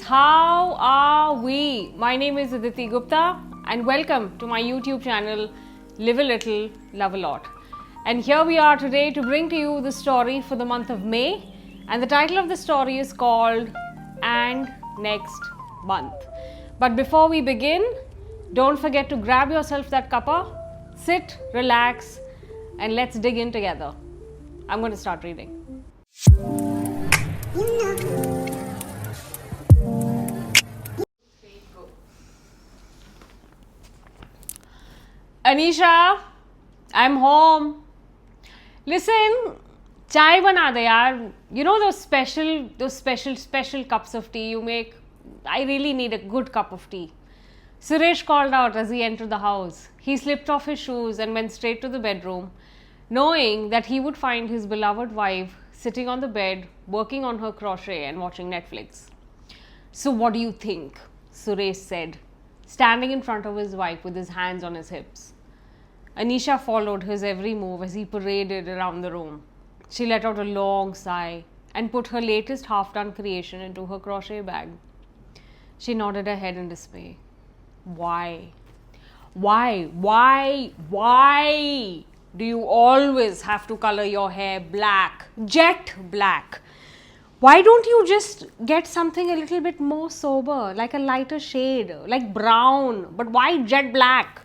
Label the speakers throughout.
Speaker 1: how are we? My name is Aditi Gupta and welcome to my YouTube channel Live a Little, Love a Lot. And here we are today to bring to you the story for the month of May, and the title of the story is called And Next Month. But before we begin, don't forget to grab yourself that cuppa, sit, relax, and let's dig in together. I'm going to start reading. Anisha, I'm home. Listen, chai bana de yaar. You know those special cups of tea you make? I really need a good cup of tea. Suresh called out as he entered the house. He slipped off his shoes and went straight to the bedroom, knowing that he would find his beloved wife sitting on the bed, working on her crochet and watching Netflix. So what do you think? Suresh said, standing in front of his wife with his hands on his hips. Anisha followed his every move as he paraded around the room. She let out a long sigh and put her latest half-done creation into her crochet bag. She nodded her head in dismay. Why do you always have to color your hair black, jet black? Why don't you just get something a little bit more sober, like a lighter shade, like brown, but why jet black?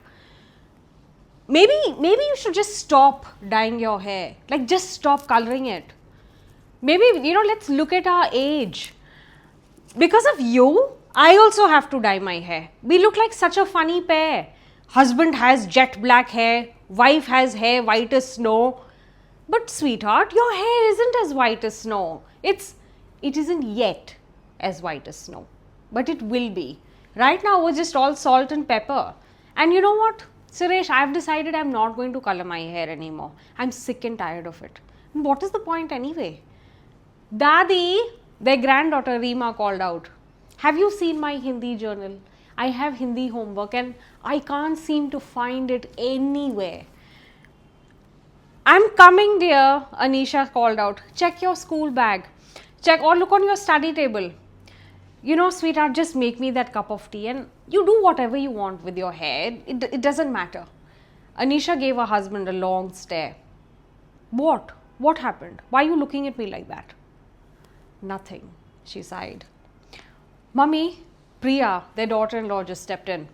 Speaker 1: Maybe you should just stop dyeing your hair, like just stop coloring it. Maybe, let's look at our age. Because of you, I also have to dye my hair. We look like such a funny pair. Husband has jet black hair, wife has hair white as snow. But sweetheart, your hair isn't as white as snow. It isn't yet as white as snow, but it will be. Right now, we're just all salt and pepper. And you know what? Suresh, I've decided I'm not going to color my hair anymore. I'm sick and tired of it. And what is the point anyway? Dadi, their granddaughter Reema called out. Have you seen my Hindi journal? I have Hindi homework and I can't seem to find it anywhere. I'm coming, dear, Anisha called out. Check your school bag. Check or look on your study table. Sweetheart, just make me that cup of tea and you do whatever you want with your hair. It doesn't matter. Anisha gave her husband a long stare. What? What happened? Why are you looking at me like that? Nothing, she sighed. Mummy, Priya, their daughter-in-law, just stepped in.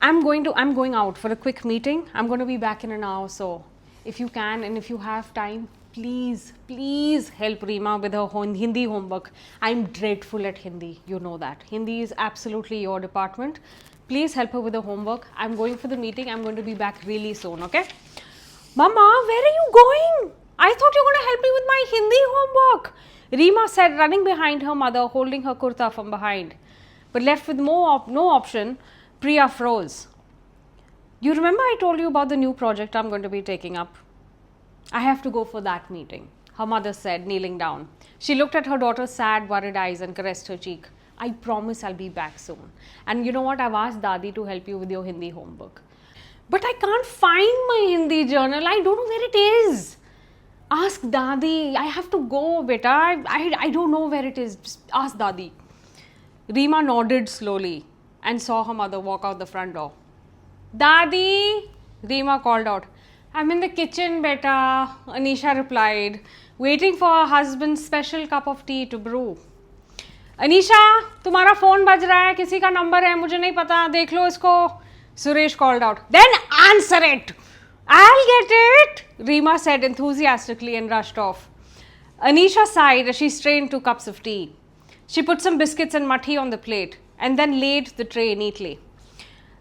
Speaker 1: I'm going out for a quick meeting. I'm going to be back in an hour or so. If you can and if you have time, please help Reema with her Hindi homework. I'm dreadful at Hindi, you know that. Hindi is absolutely your department. Please help her with her homework. I'm going for the meeting. I'm going to be back really soon, okay? Mama, where are you going? I thought you were going to help me with my Hindi homework, Reema said, running behind her mother, holding her kurta from behind. But left with no option, Priya froze. You remember I told you about the new project I'm going to be taking up? I have to go for that meeting, her mother said, kneeling down. She looked at her daughter's sad, worried eyes and caressed her cheek. I promise I'll be back soon. And you know what? I've asked Dadi to help you with your Hindi homework. But I can't find my Hindi journal. I don't know where it is. Ask Dadi. I have to go, beta. I don't know where it is. Just ask Dadi. Reema nodded slowly and saw her mother walk out the front door. Dadi, Reema called out. I'm in the kitchen, beta, Anisha replied, waiting for her husband's special cup of tea to brew. Anisha, तुम्हारा phone बज रहा है, किसी का number है, मुझे नहीं पता, देख लो इसको. Suresh called out. Then answer it. I'll get it, Reema said enthusiastically and rushed off. Anisha sighed as she strained 2 cups of tea. She put some biscuits and mathi on the plate and then laid the tray neatly.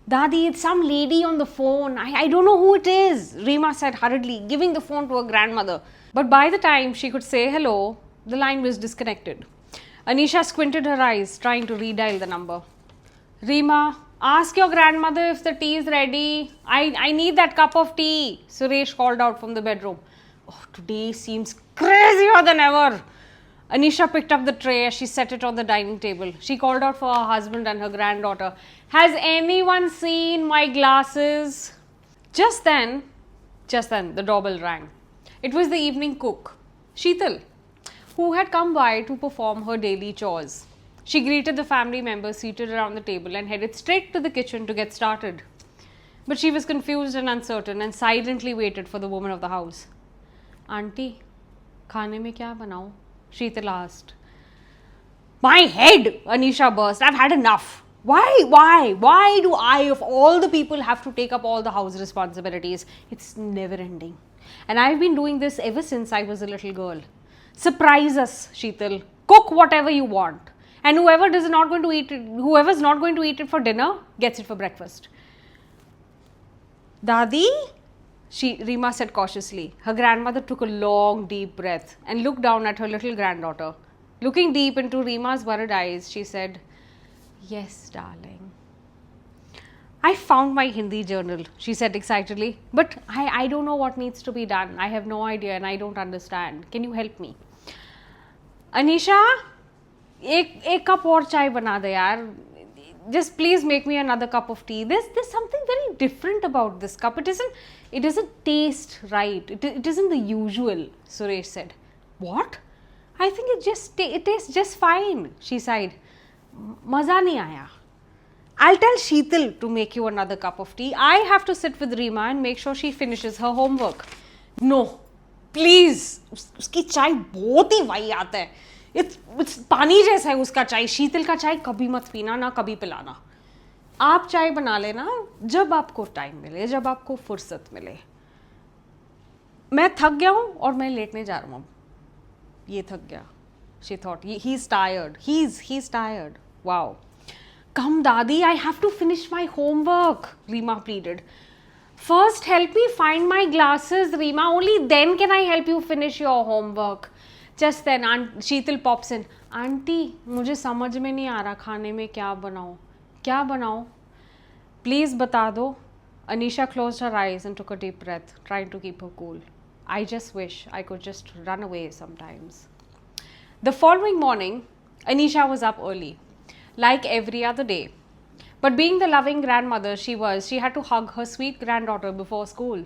Speaker 1: Dadi, it's some lady on the phone. I don't know who it is, Reema said hurriedly, giving the phone to her grandmother. But by the time she could say hello, the line was disconnected. Anisha squinted her eyes, trying to redial the number. Reema, ask your grandmother if the tea is ready. I need that cup of tea, Suresh called out from the bedroom. Oh, today seems crazier than ever. Anisha picked up the tray as she set it on the dining table. She called out for her husband and her granddaughter. Has anyone seen my glasses? Just then, the doorbell rang. It was the evening cook, Sheetal, who had come by to perform her daily chores. She greeted the family members seated around the table and headed straight to the kitchen to get started. But she was confused and uncertain and silently waited for the woman of the house. Auntie, खाने में क्या बनाऊं? Sheetal asked. My head, Anisha burst. I've had enough. Why do I, of all the people, have to take up all the house responsibilities? It's never ending. And I've been doing this ever since I was a little girl. Surprise us, Sheetal. Cook whatever you want. And whoever's not going to eat it for dinner gets it for breakfast. Dadi? Reema said cautiously. Her grandmother took a long, deep breath and looked down at her little granddaughter. Looking deep into Reema's worried eyes, she said, Yes, darling. I found my Hindi journal, she said excitedly. But I don't know what needs to be done. I have no idea and I don't understand. Can you help me? Anisha, एक cup और चाय बना दे यार. Just please make me another cup of tea. There's something very different about this cup. It doesn't taste right. It isn't the usual, Suresh said. What? I think it tastes just fine, she sighed. Maza nahi aaya. I'll tell Sheetal to make you another cup of tea. I have to sit with Reema and make sure she finishes her homework. No, please. उसकी चाय बहुत ही वाहियात है. It's पानी जैसा है उसका चाय. शीतल का चाय कभी मत पीना, ना कभी पिलाना. आप चाय बना लेना जब आपको टाइम मिले, जब आपको फुर्सत मिले. मैं थक गया हूँ और मैं लेटने जा रहा हूँ. ये थक गया. She thought, he's tired. He's tired. Wow. Come, Dadi, I have to finish my homework, Reema pleaded. First, help me find my glasses, Reema. Only then can I help you finish your homework. Just then, Sheetal pops in. Auntie, मुझे समझ में नहीं आ रहा खाने में क्या बनाऊँ. क्या बनाऊँ? Please बता दो. Anisha closed her eyes and took a deep breath, trying to keep her cool. I just wish I could just run away sometimes. The following morning, Anisha was up early, like every other day. But being the loving grandmother she was, she had to hug her sweet granddaughter before school.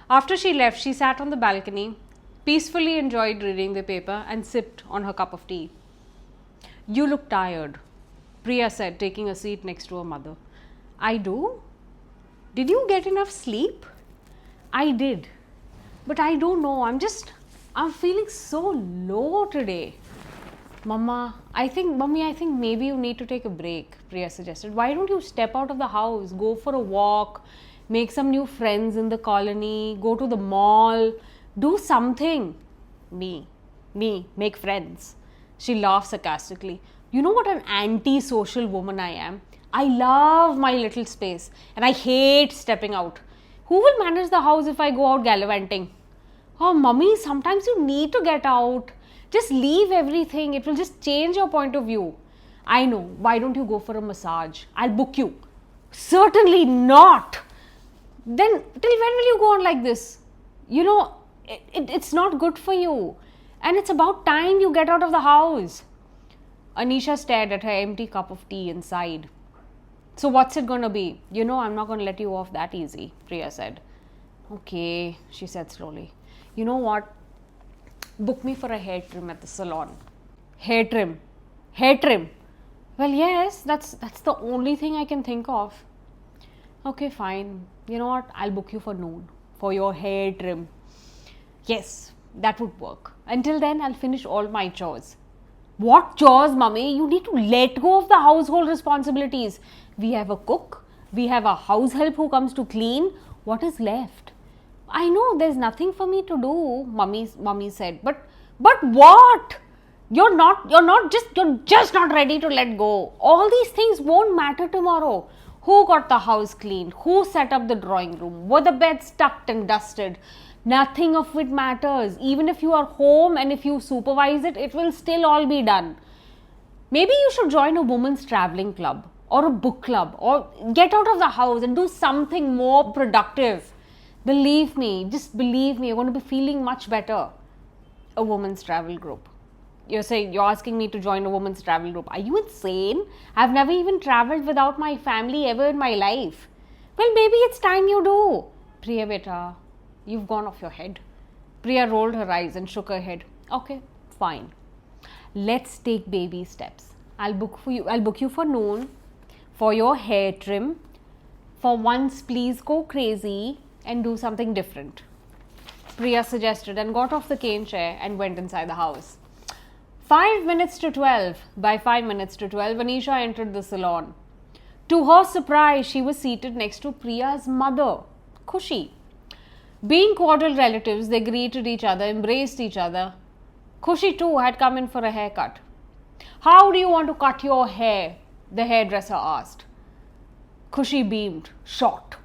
Speaker 1: After she left, she sat on the balcony, peacefully enjoyed reading the paper and sipped on her cup of tea. You look tired, Priya said, taking a seat next to her mother. I do? Did you get enough sleep? I did. But I don't know, I'm feeling so low today. Mummy, I think maybe you need to take a break, Priya suggested. Why don't you step out of the house, go for a walk, make some new friends in the colony, go to the mall, do something. Me, make friends. She laughed sarcastically. You know what an anti-social woman I am? I love my little space and I hate stepping out. Who will manage the house if I go out gallivanting? Oh, Mummy, sometimes you need to get out. Just leave everything. It will just change your point of view. I know. Why don't you go for a massage? I'll book you. Certainly not. Then, till when will you go on like this? You know, it's not good for you. And it's about time you get out of the house. Anisha stared at her empty cup of tea and sighed. So what's it going to be? You know, I'm not going to let you off that easy, Priya said. Okay, she said slowly. You know what? Book me for a hair trim at the salon. Hair trim? Well, yes, that's the only thing I can think of. Okay, fine. You know what? I'll book you for noon for your hair trim. Yes, that would work. Until then, I'll finish all my chores. What chores, Mummy? You need to let go of the household responsibilities. We have a cook. We have a house help who comes to clean. What is left? I know there's nothing for me to do, Mummy said. But what? You're just not ready to let go. All these things won't matter tomorrow. Who got the house cleaned? Who set up the drawing room? Were the beds tucked and dusted? Nothing of it matters. Even if you are home and if you supervise it, it will still all be done. Maybe you should join a women's traveling club or a book club or get out of the house and do something more productive. Believe me, just believe me, you're going to be feeling much better. A women's travel group. You're asking me to join a women's travel group. Are you insane? I've never even traveled without my family ever in my life. Well, maybe it's time you do. Priya beta, you've gone off your head. Priya rolled her eyes and shook her head. Okay, fine. Let's take baby steps. I'll book you for noon for your hair trim. For once, please go crazy and do something different. Priya suggested and got off the cane chair and went inside the house. 5 minutes to 12. By 5 minutes to 12, Anisha entered the salon. To her surprise, she was seated next to Priya's mother, Khushi. Being cordial relatives, they greeted each other, embraced each other. Khushi too had come in for a haircut. How do you want to cut your hair? The hairdresser asked. Khushi beamed. Short.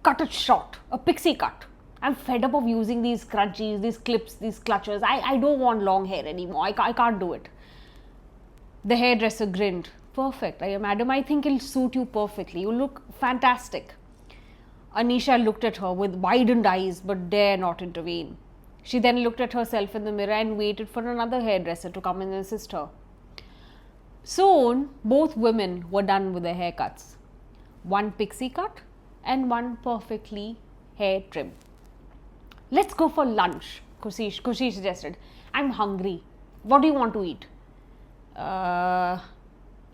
Speaker 1: Cut it short. A pixie cut. I'm fed up of using these scrunchies, these clips, these clutches. I don't want long hair anymore. I can't do it. The hairdresser grinned. Perfect. Madam, I think it'll suit you perfectly. You look fantastic. Anisha looked at her with widened eyes but dare not intervene. She then looked at herself in the mirror and waited for another hairdresser to come and assist her. Soon, both women were done with their haircuts. One pixie cut and one perfectly hair trim. Let's go for lunch, Khushi suggested. I'm hungry. What do you want to eat?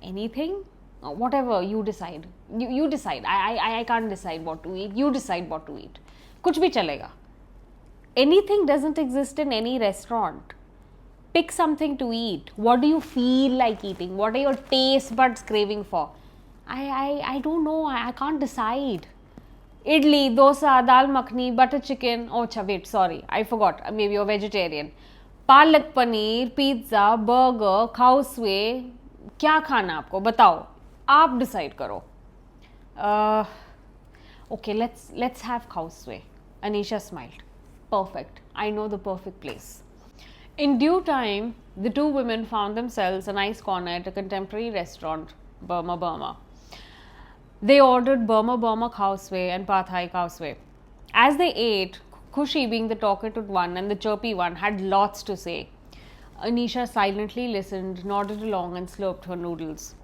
Speaker 1: Anything? Whatever you decide. You decide. I can't decide what to eat. You decide what to eat. Kuch bhi chalega. Anything doesn't exist in any restaurant. Pick something to eat. What do you feel like eating? What are your taste buds craving for? I don't know. I can't decide. Idli, dosa, dal makhni, butter chicken. Oh, wait, sorry. I forgot. Maybe you're vegetarian. Palak paneer, pizza, burger, khawswe. क्या खाना आपको बताओ आप decide करो okay let's have khawswe. Anisha smiled. Perfect. I know the perfect place. In due time, the two women found themselves a nice corner at a contemporary restaurant, Burma. They ordered Burma khawswe and Pad Thai khawswe. As they ate, Khushi, being the talkative one and the chirpy one, had lots to say. Anisha silently listened, nodded along and slurped her noodles.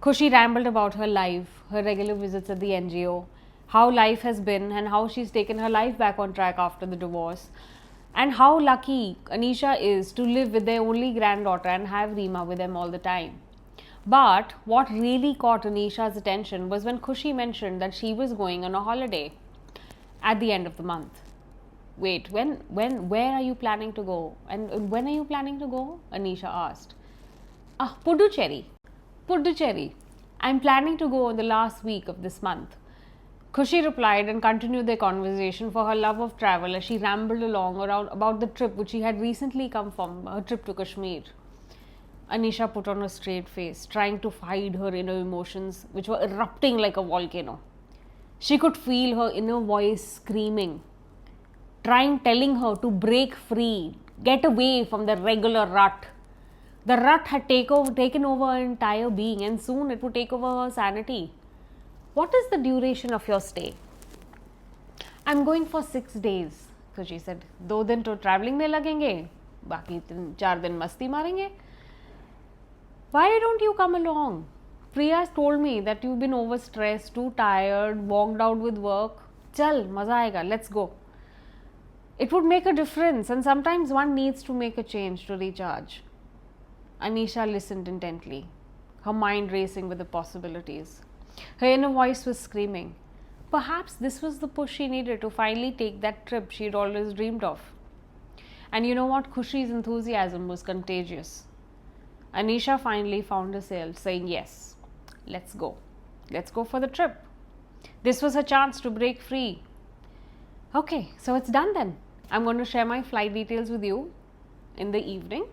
Speaker 1: Khushi rambled about her life, her regular visits at the NGO, how life has been and how she's taken her life back on track after the divorce, and how lucky Anisha is to live with their only granddaughter and have Reema with them all the time. But what really caught Anisha's attention was when Khushi mentioned that she was going on a holiday at the end of the month. Wait, where are you planning to go? And when are you planning to go? Anisha asked. Puducherry. I'm planning to go on the last week of this month. Khushi replied and continued their conversation for her love of travel as she rambled along around about the trip which she had recently come from, her trip to Kashmir. Anisha put on a straight face, trying to hide her inner emotions which were erupting like a volcano. She could feel her inner voice screaming, telling her to break free, get away from the regular rut. The rut had taken over her entire being and soon it would take over her sanity. What is the duration of your stay? I'm going for 6 days, Khushi said. 2 दिन तो traveling में लगेंगे, बाकी 4 दिन मस्ती मारेंगे. Why don't you come along? Priya told me that you've been overstressed, too tired, bogged out with work. Chal, maza aega, let's go. It would make a difference and sometimes one needs to make a change to recharge. Anisha listened intently, her mind racing with the possibilities. Her inner voice was screaming. Perhaps this was the push she needed to finally take that trip she'd always dreamed of. And you know what? Khushi's enthusiasm was contagious. Anisha finally found herself saying, yes, let's go. Let's go for the trip. This was her chance to break free. Okay, so it's done then. I'm going to share my flight details with you in the evening.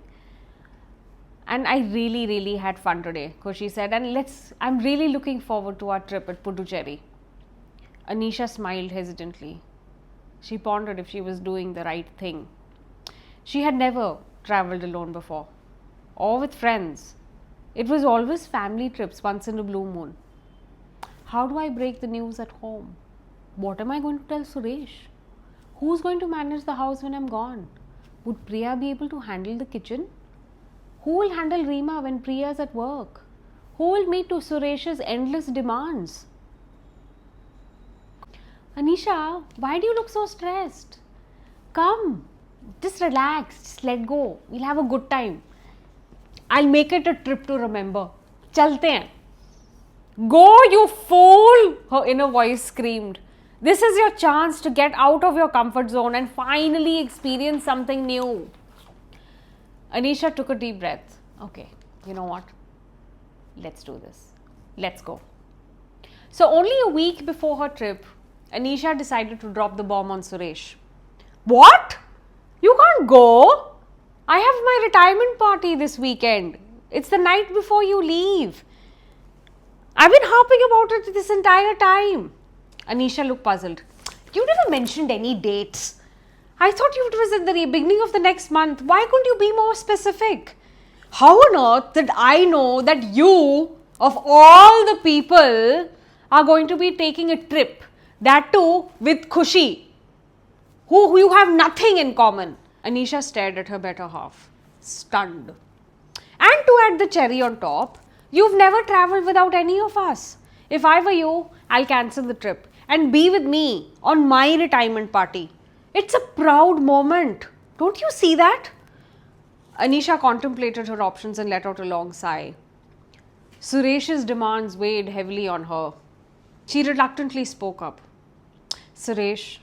Speaker 1: And I really had fun today, Khushi said. And I'm really looking forward to our trip at Puducherry. Anisha smiled hesitantly. She pondered if she was doing the right thing. She had never travelled alone before, or with friends. It was always family trips once in a blue moon. How do I break the news at home? What am I going to tell Suresh? Who's going to manage the house when I'm gone? Would Priya be able to handle the kitchen? Who will handle Reema when Priya is at work? Who will meet to Suresh's endless demands? Anisha, why do you look so stressed? Come, just relax, just let go. We'll have a good time. I'll make it a trip to remember. Chalte hain. Go, you fool! Her inner voice screamed. This is your chance to get out of your comfort zone and finally experience something new. Anisha took a deep breath. Okay, you know what? Let's do this. Let's go. So, only a week before her trip, Anisha decided to drop the bomb on Suresh. What? You can't go? I have my retirement party this weekend. It's the night before you leave. I've been harping about it this entire time. Anisha looked puzzled. You never mentioned any dates. I thought it was at the beginning of the next month. Why couldn't you be more specific? How on earth did I know that you, of all the people, are going to be taking a trip? That too with Khushi, who you have nothing in common. Anisha stared at her better half, stunned. And to add the cherry on top, you've never travelled without any of us. If I were you, I'll cancel the trip and be with me on my retirement party. It's a proud moment. Don't you see that? Anisha contemplated her options and let out a long sigh. Suresh's demands weighed heavily on her. She reluctantly spoke up. Suresh,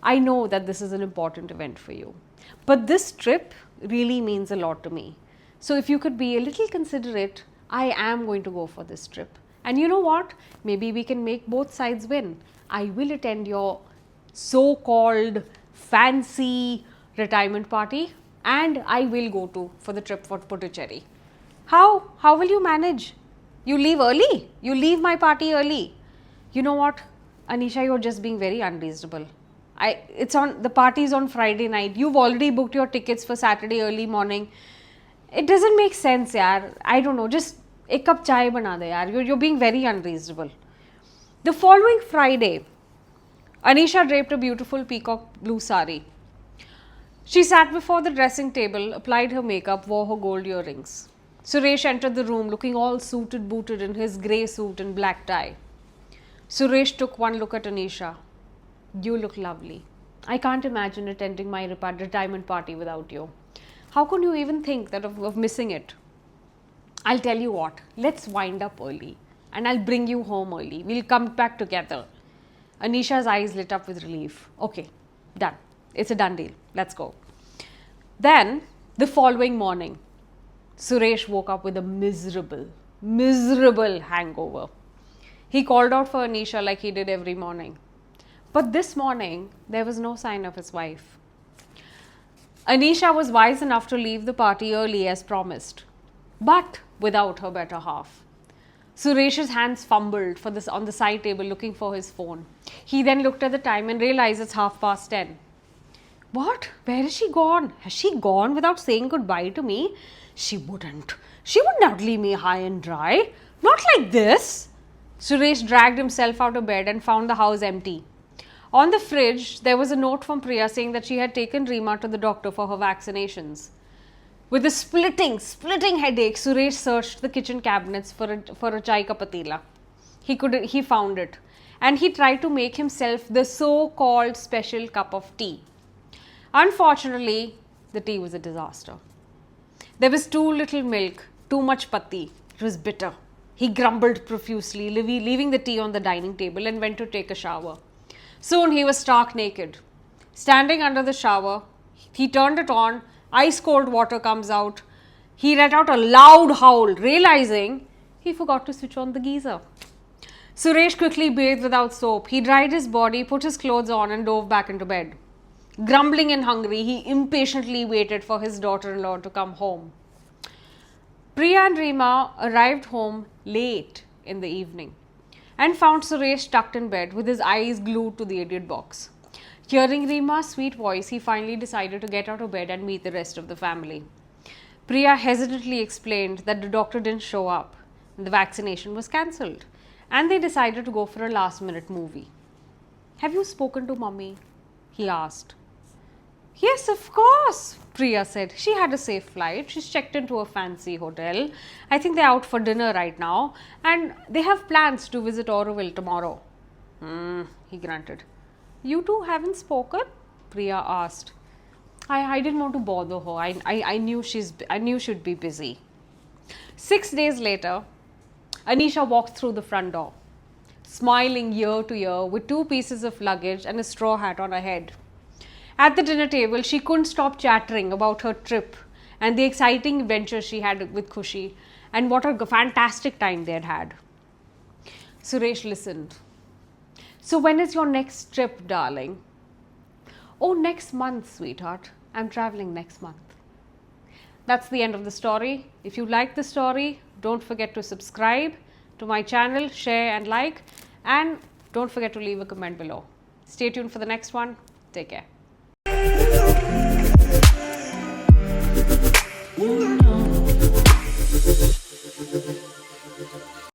Speaker 1: I know that this is an important event for you, but this trip really means a lot to me. So if you could be a little considerate, I am going to go for this trip. And you know what? Maybe we can make both sides win. I will attend your so-called fancy retirement party and I will go for the trip for Puducherry. How? How will you manage? You leave early? You leave my party early? You know what? Anisha, you're just being very unreasonable. The party is on Friday night. You've already booked your tickets for Saturday early morning. It doesn't make sense, yaar. I don't know. Just ek cup chai bana de, yaar. You're being very unreasonable. The following Friday, Anisha draped a beautiful peacock blue sari. She sat before the dressing table, applied her makeup, wore her gold earrings. Suresh entered the room looking all suited booted in his grey suit and black tie. Suresh took one look at Anisha. You look lovely. I can't imagine attending my retirement party without you. How could you even think of missing it? I'll tell you what, let's wind up early and I'll bring you home early. We'll come back together. Anisha's eyes lit up with relief. Okay, done. It's a done deal. Let's go. Then, the following morning, Suresh woke up with a miserable hangover. He called out for Anisha like he did every morning. But this morning, there was no sign of his wife. Anisha was wise enough to leave the party early as promised, but without her better half. Suresh's hands fumbled on the side table looking for his phone. He then looked at the time and realized it's 10:30. What? Where is she gone? Has she gone without saying goodbye to me? She wouldn't. She would not leave me high and dry. Not like this. Suresh dragged himself out of bed and found the house empty. On the fridge, there was a note from Priya saying that she had taken Reema to the doctor for her vaccinations. With a splitting headache, Suresh searched the kitchen cabinets for a chai ka patila. He found it. And he tried to make himself the so-called special cup of tea. Unfortunately, the tea was a disaster. There was too little milk, too much patti. It was bitter. He grumbled profusely, leaving the tea on the dining table and went to take a shower. Soon he was stark naked. Standing under the shower, he turned it on, ice cold water comes out. He let out a loud howl, realizing he forgot to switch on the geyser. Suresh quickly bathed without soap. He dried his body, put his clothes on and dove back into bed. Grumbling and hungry, he impatiently waited for his daughter-in-law to come home. Priya and Reema arrived home late in the evening and found Suresh tucked in bed with his eyes glued to the idiot box. Hearing Reema's sweet voice, he finally decided to get out of bed and meet the rest of the family. Priya hesitantly explained that the doctor didn't show up and the vaccination was cancelled, and they decided to go for a last-minute movie. Have you spoken to Mummy? He asked. Yes, of course, Priya said. She had a safe flight. She's checked into a fancy hotel. I think they're out for dinner right now and they have plans to visit Auroville tomorrow. He grunted. You two haven't spoken? Priya asked. I didn't want to bother her. I knew she'd be busy. 6 days later, Anisha walked through the front door, smiling ear to ear with 2 pieces of luggage and a straw hat on her head. At the dinner table, she couldn't stop chattering about her trip and the exciting adventure she had with Khushi and what a fantastic time they had had. Suresh listened. So, when is your next trip, darling? Oh, next month, sweetheart. I'm traveling next month. That's the end of the story. If you like the story, don't forget to subscribe to my channel, share and like, and don't forget to leave a comment below. Stay tuned for the next one. Take care.